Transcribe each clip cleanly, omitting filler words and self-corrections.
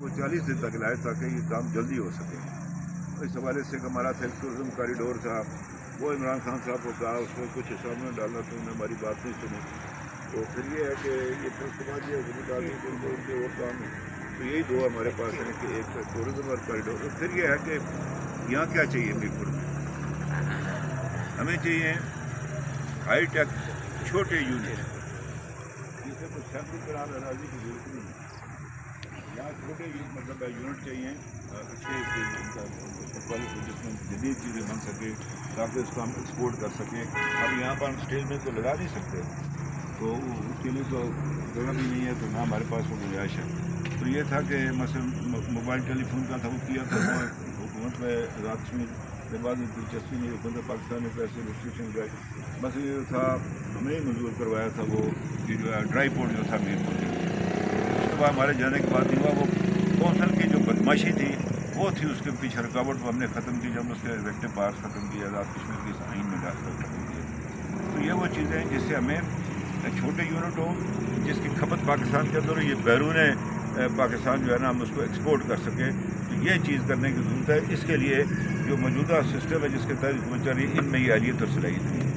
وہ 40 دن تک لائے تاکہ یہ کام جلدی ہو سکے. اس حوالے سے ہمارا ٹورزم کاریڈور تھا وہ عمران خان صاحب کو کہا, اس میں کچھ حساب میں ڈالنا تو انہوں نے ہماری بات نہیں سنی. تو پھر یہ ہے کہ یہ پھر اس کے بعد یہ حکومت آ گئی کہ ان کے اور کام ہے. تو یہی دو ہمارے پاس ہے کہ ایک ٹورزم اور کاریڈور. پھر یہ ہے کہ یہاں کیا چاہیے میر پور میں, ہمیں چاہیے ہائی ٹیک چھوٹے یونٹ, جسے کوئی سینٹرل کرال اراضی کی ضرورت نہیں ہے. یہاں چھوٹے مطلب یونٹ چاہیے اچھے جس میں جدید چیزیں بن سکے تاکہ اس کو ہم ایکسپورٹ کر سکیں. اب یہاں پر ہم اسٹیج میں تو لگا نہیں سکتے, تو اس کے لیے تو جگہ بھی نہیں ہے, تو نہ ہمارے پاس وہ گنجائش ہے. تو یہ تھا کہ مثلا موبائل ٹیلی فون کا تھا وہ کیا تھا, حکومت میں رات میں کے بعد دلچسپی نہیں, حکومت پاکستان میں پیسے ریسٹرکشن گئے. بس یہ تھا ہمیں ہی منظور کروایا تھا وہ ڈرائی پورٹ جو تھا میر پور. اس کے بعد ہمارے جانے کے بعد نہیں ہوا. وہ کونسل کی جو بدماشی تھی وہ تھی, اس کے پیچھے رکاوٹ وہ ہم نے ختم کی جب اس کے ایگزیکٹو پارس ختم کیا, آزاد کشمیر کی آئین میں ڈال کر ختم کیا. تو یہ وہ چیزیں ہیں جس سے ہمیں چھوٹے یونٹ ہوں جس کی کھپت پاکستان کے اندر ہو, یہ بیرون پاکستان جو ہے نا ہم اس کو ایکسپورٹ کر سکیں. تو یہ چیز کرنے کی ضرورت ہے. اس کے لیے جو موجودہ سسٹم ہے جس کے تحت حکومت چل رہی ہے, ان میں یہ اہلیت اور صلاحیت نہیں ہے.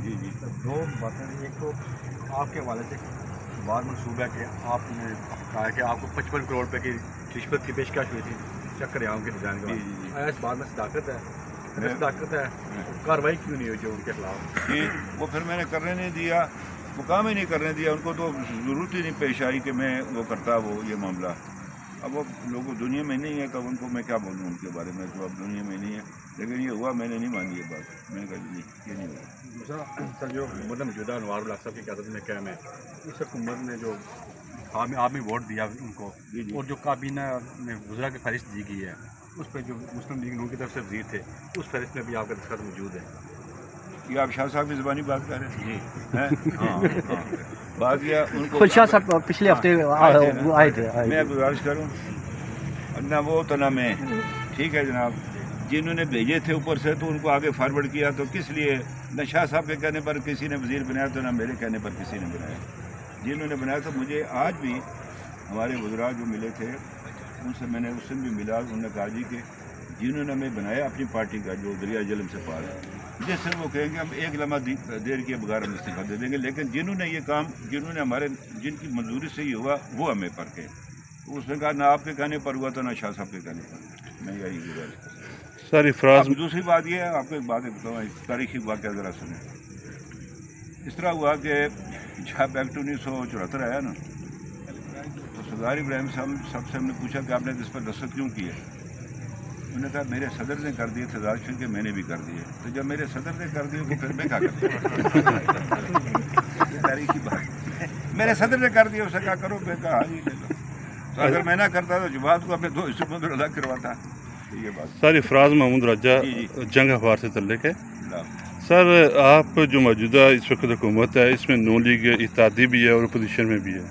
جی جی دو باتیں. ایک تو آپ کے حوالے سے بعض منصوبہ ہے کہ آپ نے کہا کہ آپ کو 55 کروڑ روپے کی رشوت کی پیشکش ہوئی تھی چکر یاؤں کے ڈیزائن کے بعد. آیا اس بات میں صداقت ہے؟ صداقت ہے, کارروائی کیوں نہیں ہوئی جو ان کے خلاف؟ جی وہ پھر میں نے کرنے نہیں دیا, وہ کام ہی نہیں کرنے دیا. ان کو تو ضرورت ہی نہیں پیش آئی کہ میں وہ کرتا وہ یہ معاملہ. اب وہ لوگوں دنیا میں نہیں ہے, تو ان کو میں کیا بولوں ان کے بارے میں, تو اب دنیا میں نہیں ہے. لیکن یہ ہوا, میں نے نہیں مانی یہ بات. میں نے کہا نہیں یہ نہیں ہوا. سر جو حکومت موجودہ انوار الحق صاحب کی قیادت میں قائم ہے, اس حکومت نے جو آپ نے ووٹ دیا ان کو, اور جو کابینہ میں وزراء کی فہرست دی گئی ہے اس پہ جو مسلم لیگ نون کی طرف سے وزیر تھے اس فہرست میں بھی آپ کا دستخط موجود ہے. یہ آپ شاہ صاحب کی زبانی بات کر رہے ہیں؟ جی ہاں بات کیا ان کو. خود شاہ صاحب پچھلے ہفتے آئے تھے. میں گزارش کروں نہ وہ تو نہ میں, ٹھیک ہے جناب. جنہوں نے بھیجے تھے اوپر سے تو ان کو آگے فارورڈ کیا, تو کس لیے نہ شاہ صاحب کے کہنے پر کسی نے وزیر بنایا تو نہ میرے کہنے پر کسی نے بنایا. جنہوں نے بنایا تو مجھے آج بھی ہمارے وزراء جو ملے تھے ان سے میں نے اس دن بھی ملا, انہوں نے کہا جی کہ جنہوں نے ہمیں بنایا اپنی پارٹی کا جو دریا جلم سے پار ہے, جیسے وہ کہیں گے ہم ایک لمحہ دیر کے بغیر ہم استعفیٰ دے دیں گے, لیکن جنہوں نے یہ کام جنہوں نے ہمارے جن کی منظوری سے یہ ہوا وہ ہمیں پر کے. تو اس نے کہا نہ آپ کے کہنے پر ہوا تو نہ شاہ صاحب کے کہنے پر. میں یہی گزارش کرتا ہوں. سر افراز دوسری بات یہ ہے, آپ کو ایک بات بتاؤں, تاریخی واقعہ ذرا سنیں. اس طرح ہوا کہ جب ایکٹ 1974 آیا نا, تو سردار ابراہیم صاحب سے ہم نے پوچھا کہ آپ نے اس پر دستخط کیوں کیے. انہوں نے کہا میرے صدر نے کر دیے تھے دارشن کے, میں نے بھی کر دیے. تو جب میرے صدر نے کر دیے تو پھر میں کیا کرتا. تاریخی بات, میرے صدر نے کر دیا, اسے کیا کرو, میں کہا ہاں جی لے لو. تو اگر میں نہ کرتا تو جماعت کو اپنے 2 حصوں میں ادا کرواتا. یہ بات سر افراز محمود راجہ جنگ اخبار سے تعلق ہے. سر آپ جو موجودہ اس وقت حکومت ہے اس میں نون لیگ اتحادی بھی ہے اور اپوزیشن میں بھی ہے.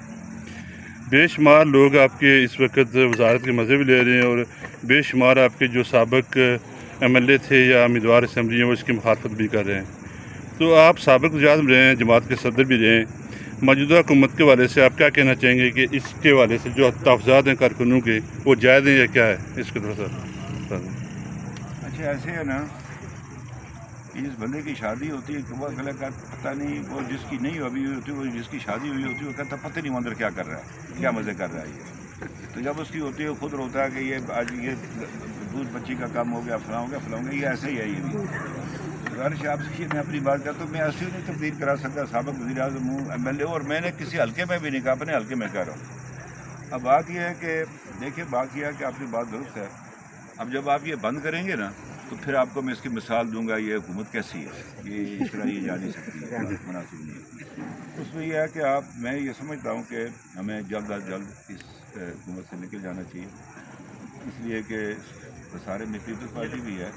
بے شمار لوگ آپ کے اس وقت وزارت کے مزے بھی لے رہے ہیں, اور بے شمار آپ کے جو سابق ایم ایل اے تھے یا امیدوار اسمبلی ہیں وہ اس کی مخالفت بھی کر رہے ہیں. تو آپ سابق وزیر اعظم رہے ہیں, جماعت کے صدر بھی رہے ہیں, موجودہ حکومت کے حوالے سے آپ کیا کہنا چاہیں گے کہ اس کے حوالے سے جو تحفظات ہیں کارکنوں کے وہ جائز ہیں یا کیا ہے اس کے طرح سر؟ اچھا ایسے ہے نا, جس بندے کی شادی ہوتی ہے وہ اگلا کا پتہ نہیں, وہ جس کی نہیں ابھی ہوئی ہوتی, وہ جس کی شادی ہوئی ہوتی ہے وہ کہتا پتہ نہیں وہ اندر کیا کر رہا ہے, کیا مزے کر رہا ہے یہ. تو جب اس کی ہوتی ہے خود روتا ہے کہ یہ آج یہ دودھ بچی کا کام ہو گیا, فلاں ہو گیا, فلاں ہو گیا. یہ ایسے ہی ہے. یہ بھی گزارش آپ سے میں اپنی بات کرتا ہوں, میں ایسی نہیں تبدیل کرا سکتا. سابق وزیر اعظم ہوں, ایم ایل اے, اور میں نے کسی حلقے میں بھی نہیں کہا, اپنے حلقے میں کہہ رہا ہوں. اب بات یہ ہے کہ دیکھیے, بات یہ ہے کہ آپ کی بات درست ہے. اب جب آپ یہ بند کریں گے نا تو پھر آپ کو میں اس کی مثال دوں گا, یہ حکومت کیسی ہے, یہ اس طرح یہ جا نہیں سکتی ہے, مناسب نہیں ہے. اس میں یہ ہے کہ میں یہ سمجھتا ہوں کہ ہمیں جلد از جلد اس حکومت سے نکل جانا چاہیے, اس لیے کہ سارے میں پیپلز پارٹی بھی ہے.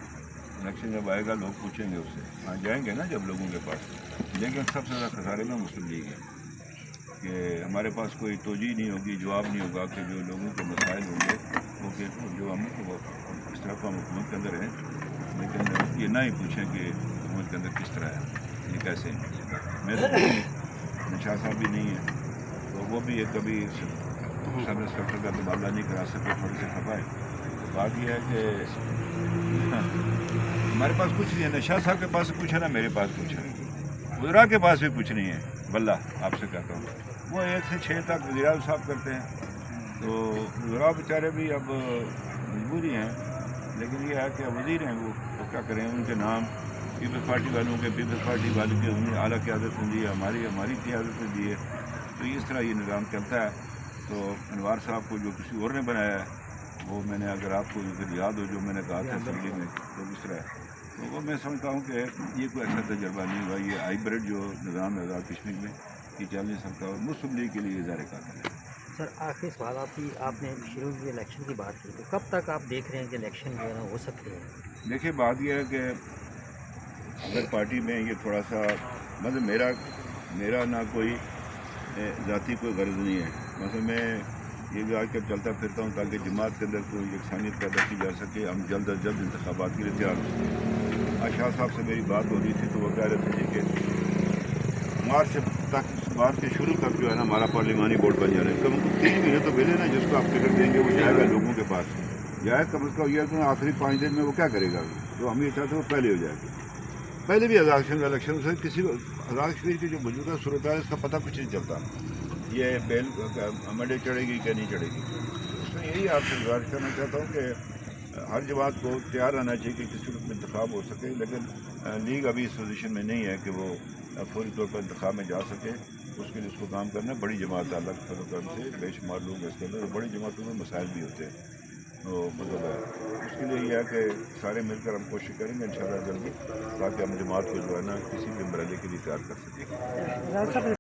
الیکشن جب آئے گا لوگ پوچھیں گے اس سے, ہاں جائیں گے نا جب لوگوں کے پاس. لیکن سب سے زیادہ خسارے میں مسلم لیگ ہے کہ ہمارے پاس کوئی توجہ نہیں ہوگی, جواب نہیں ہوگا کہ جو لوگوں کے مسائل ہوں گے وہ کہ جو ہم اس طرح کو ہم حکومت کے اندر ہیں, لیکن یہ نہ ہی پوچھیں کہ حکومت کے اندر کس طرح ہے, یہ کیسے ہیں. میں شاہ صاحب بھی نہیں ہیں، تو وہ بھی ایک کبھی سب انسپیکٹر کا تبادلہ نہیں کرا سکے، تھوڑے سے خفا ہے. بات یہ ہے کہ ہمارے پاس کچھ نہیں ہے، نہ شاہ صاحب کے پاس کچھ ہے، نہ میرے پاس کچھ ہے، وزراء کے پاس بھی کچھ نہیں ہے. واللہ آپ سے کہتا ہوں، وہ 1 سے 6 تک وزیر اعظم صاحب کرتے ہیں، تو وزراء بیچارے بھی اب مجبوری ہیں. لیکن یہ ہے کہ وزیر ہیں وہ کیا کریں، ان کے نام پیپلز پارٹی والوں کے، پیپلز پارٹی والوں کے انہیں اعلیٰ قیادت دی ہے، ہماری قیادت دی ہے. تو اس طرح یہ نظام چلتا ہے. تو انوار صاحب کو جو کسی اور نے بنایا ہے، وہ میں نے اگر آپ کو پھر یاد ہو جو میں نے کہا تھا اسمبلی میں، تو اس طرح ہے. تو وہ میں سمجھتا ہوں کہ یہ کوئی اچھا تجربہ نہیں ہوا. یہ ہائیبرڈ جو نظام ہے آزاد کشمیر میں یہ چل نہیں سکتا، اور مسلم لیگ کے لیے ظاہر قاتل ہے. سر آخری سوال آپ نے شروع میں الیکشن کی بات کی، تو کب تک آپ دیکھ رہے ہیں کہ الیکشن جو ہے نا ہو سکتے ہیں؟ دیکھیے بات یہ ہے کہ اگر پارٹی میں یہ تھوڑا سا مطلب میرا نہ کوئی ذاتی کوئی غرض نہیں ہے. مثلا میں یہ بھی آج کل چلتا پھرتا ہوں تاکہ جماعت کے اندر کوئی یکسانیت پیدا کی جا سکے، ہم جلد از جلد انتخابات کے لیے تیار ہوں. آج شاہ صاحب سے میری بات ہو رہی تھی تو وہ کہہ رہے تھے کہ مارچ کے شروع تک جو ہے نا ہمارا پارلیمانی بورڈ بن جانا ہے. کم از کم 3 مہینے تو ملے نا، جس کو آپ ٹکٹ دیں گے وہ جائے گا لوگوں کے پاس، جائے کم از کم. یہ کہ آخری 5 دن میں وہ کیا کرے گا، جو ہم یہ چاہتے ہیں وہ پہلے ہو جائے گا. پہلے بھی آزاد الیکشن سے کسی آزاد کشمیر کی جو موجودہ صورت ہے اس کا پتہ کچھ نہیں چلتا. یہ بیل منڈے چڑھے گی کہ نہیں چڑھے گی. اس میں یہی آپ سے گزارش کرنا چاہتا ہوں کہ ہر جماعت کو تیار رہنا چاہیے کہ کسی صورت میں انتخاب ہو سکے. لیکن لیگ ابھی اس پوزیشن میں نہیں ہے کہ وہ فوری طور پر انتخاب میں جا سکے. اس کے لیے اس کو کام کرنا ہے. بڑی جماعت الگ کرم سے بے شمار لوگ اس کے اندر، اور بڑی جماعتوں میں مسائل بھی ہوتے ہیں. تو مطلب ہے اس کے لیے یہ ہے کہ سارے مل کر ہم کوشش کریں گے انشاءاللہ جلدی، تاکہ ہم جماعت کو جو ہے نا کسی بھی مرحلے کے لیے تیار کر سکیں.